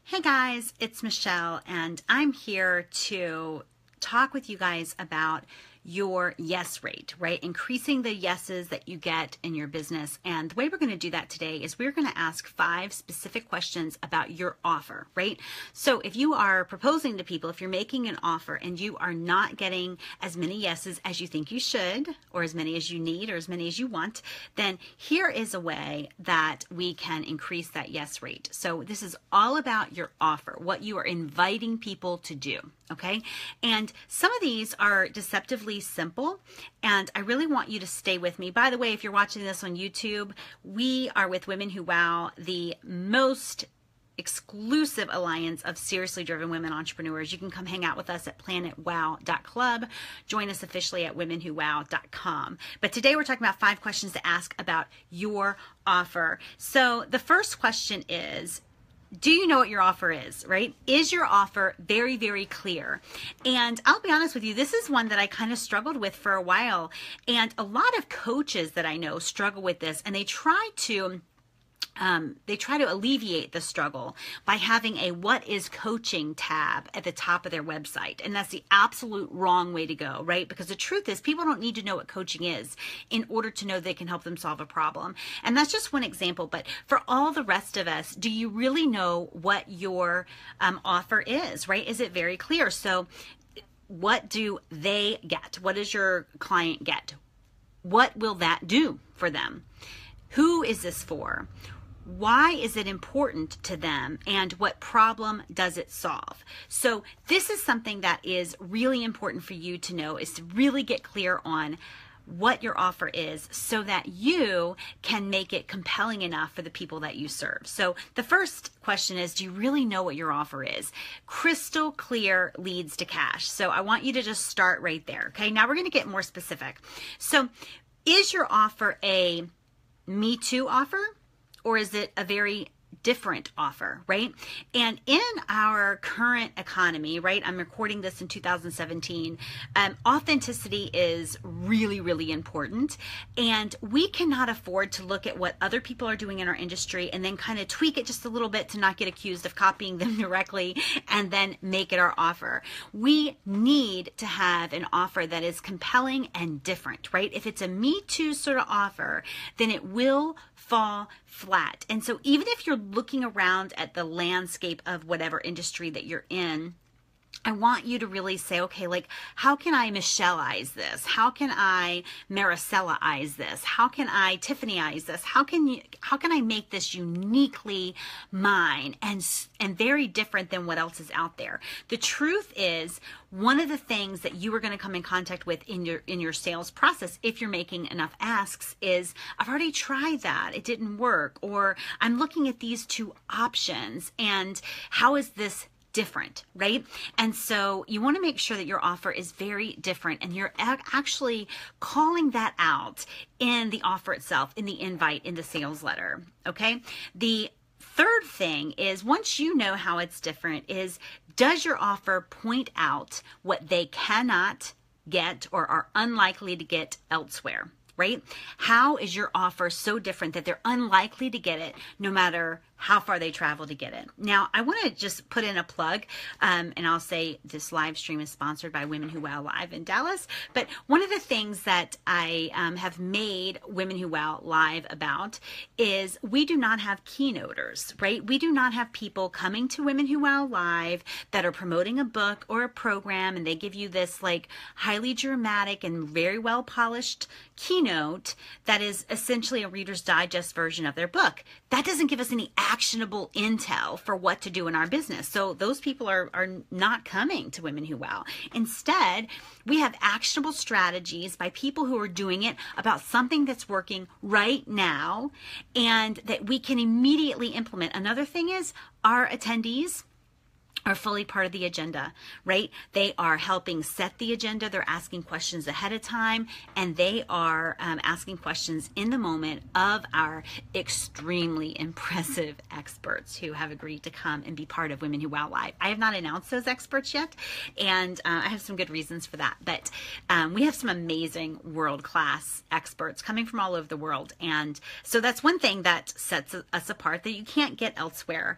Hey guys, it's Michelle, and I'm here to talk with you guys about your yes rate, right? Increasing the yeses that you get in your business. And the way we're going to do that today is we're going to ask 5 specific questions about your offer, right? So if you are proposing to people, if you're making an offer and you are not getting as many yeses as you think you should, or as many as you need, or as many as you want, then here is a way that we can increase that yes rate. So this is all about your offer, what you are inviting people to do, okay? And some of these are deceptively simple, and I really want you to stay with me. By the way, if you're watching this on YouTube, we are with Women Who Wow, the most exclusive alliance of seriously driven women entrepreneurs. You can come hang out with us at PlanetWOW.club. Join us officially at WomenWhoWow.com. But today we're talking about 5 questions to ask about your offer. So the first question is, do you know what your offer is, right? Is your offer very, very clear? And I'll be honest with you, this is one that I kind of struggled with for a while. And a lot of coaches that I know struggle with this, and they try to alleviate the struggle by having a "What is coaching" tab at the top of their website. And that's the absolute wrong way to go, right? Because the truth is, people don't need to know what coaching is in order to know they can help them solve a problem. And that's just one example. But for all the rest of us, do you really know what your offer is, right? Is it very clear? So what do they get? What does your client get? What will that do for them? Who is this for? Why is it important to them, and what problem does it solve? So this is something that is really important for you to know, is to really get clear on what your offer is so that you can make it compelling enough for the people that you serve. So the first question is, do you really know what your offer is? Crystal clear leads to cash. So I want you to just start right there. Okay, now we're going to get more specific. So is your offer a Me Too offer? Or is it a very different offer, right? And in our current economy, right, I'm recording this in 2017, authenticity is really, really important. And we cannot afford to look at what other people are doing in our industry and then kind of tweak it just a little bit to not get accused of copying them directly and then make it our offer. We need to have an offer that is compelling and different, right? If it's a Me Too sort of offer, then it will fall flat. And so even if you're looking around at the landscape of whatever industry that you're in, I want you to really say, okay, like, how can I Michelle-ize this? How can I Maricela-ize this? How can I Tiffany-ize this? How can I make this uniquely mine and very different than what else is out there? The truth is, one of the things that you are going to come in contact with in your sales process, if you're making enough asks, is, I've already tried that, it didn't work, or I'm looking at these 2 options, and how is this different, right? And so you want to make sure that your offer is very different, and you're actually calling that out in the offer itself, in the invite, in the sales letter, okay? The third thing is, once you know how it's different, is, does your offer point out what they cannot get or are unlikely to get elsewhere, right? How is your offer so different that they're unlikely to get it no matter how far they travel to get it? Now, I want to just put in a plug, and I'll say this live stream is sponsored by Women Who Wow Live in Dallas. But one of the things that I have made Women Who Wow Live about is we do not have keynoters, right? We do not have people coming to Women Who Wow Live that are promoting a book or a program, and they give you this like highly dramatic and very well polished keynote that is essentially a Reader's Digest version of their book. That doesn't give us any actionable intel for what to do in our business. So those people are not coming to Women Who Wow. Instead, we have actionable strategies by people who are doing it about something that's working right now and that we can immediately implement. Another thing is, our attendees are fully part of the agenda, right? They are helping set the agenda. They're asking questions ahead of time, and they are asking questions in the moment of our extremely impressive experts who have agreed to come and be part of Women Who Wow Live. I have not announced those experts yet, and I have some good reasons for that, but we have some amazing world-class experts coming from all over the world, and so that's one thing that sets us apart that you can't get elsewhere.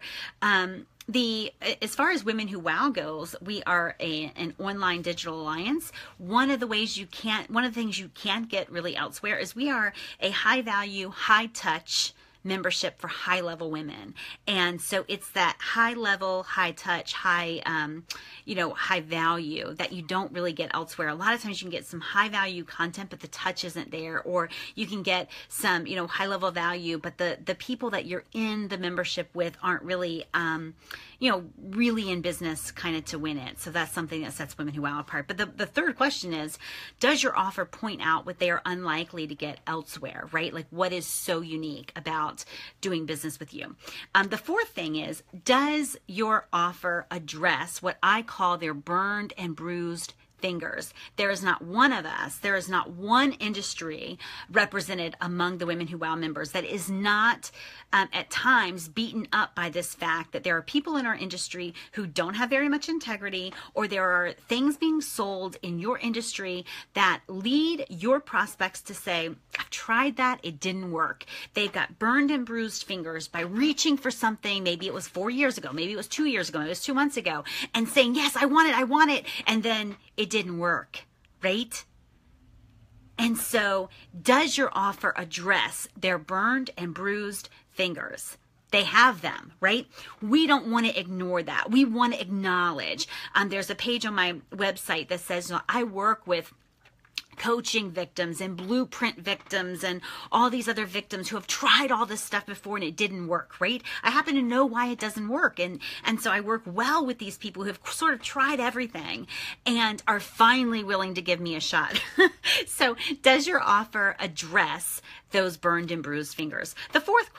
as far as Women Who Wow goes, we are an online digital alliance. One of the things you can't get really elsewhere is we are a high value, high touch membership for high level women. And so it's that high level, high touch, high value that you don't really get elsewhere. A lot of times you can get some high value content, but the touch isn't there, or you can get some, high level value, but the people that you're in the membership with aren't really, really in business kind of to win it. So that's something that sets Women Who Wow apart. But the third question is, does your offer point out what they are unlikely to get elsewhere, right? Like, what is so unique about doing business with you? The fourth thing is, does your offer address what I call their burned and bruised fingers? There is not one of us, there is not one industry represented among the Women Who Wow members that is not at times beaten up by this fact that there are people in our industry who don't have very much integrity, or there are things being sold in your industry that lead your prospects to say, I've tried that, it didn't work. They've got burned and bruised fingers by reaching for something, maybe it was 4 years ago, maybe it was 2 years ago, maybe it was 2 months ago, and saying, yes, I want it, and then it didn't work, right? And so, does your offer address their burned and bruised fingers? They have them, right? We don't want to ignore that. We want to acknowledge. There's a page on my website that says, I work with coaching victims and blueprint victims and all these other victims who have tried all this stuff before and it didn't work, right? I happen to know why it doesn't work. And so I work well with these people who have sort of tried everything and are finally willing to give me a shot. So does your offer address those burned and bruised fingers? The fifth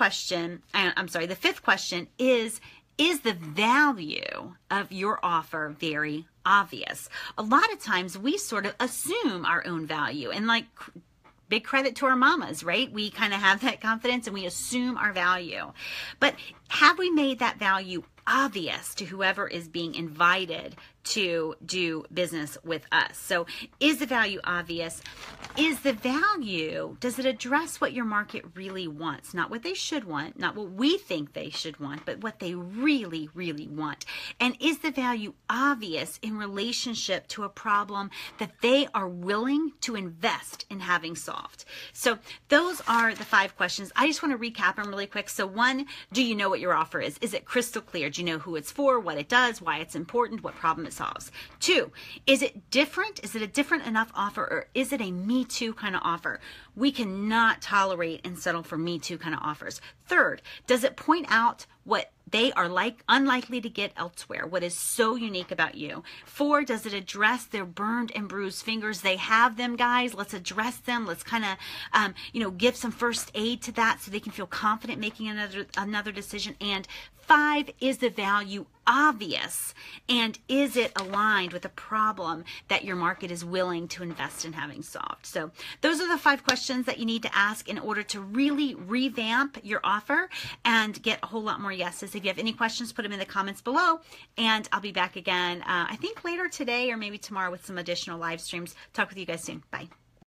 question is the value of your offer very obvious? A lot of times we sort of assume our own value, and like, big credit to our mamas, right? We kind of have that confidence and we assume our value. But have we made that value obvious to whoever is being invited to do business with us? So is the value obvious? Does it address what your market really wants? Not what they should want, not what we think they should want, but what they really, really want. And is the value obvious in relationship to a problem that they are willing to invest in having solved? So those are the 5 questions. I just want to recap them really quick. So 1, do you know what your offer is? Is it crystal clear? Do you know who it's for, what it does, why it's important, what problem it solves? 2, is it different? Is it a different enough offer, or is it a Me Too kind of offer? We cannot tolerate and settle for Me Too kind of offers. 3rd, does it point out what they are unlikely to get elsewhere? What is so unique about you? 4, does it address their burned and bruised fingers? They have them, guys. Let's address them. Let's kind of, give some first aid to that so they can feel confident making another decision. And 5, is the value obvious? And is it aligned with a problem that your market is willing to invest in having solved? So those are the 5 questions that you need to ask in order to really revamp your offer and get a whole lot more yeses. If you have any questions, put them in the comments below, and I'll be back again, I think later today or maybe tomorrow with some additional live streams. Talk with you guys soon. Bye.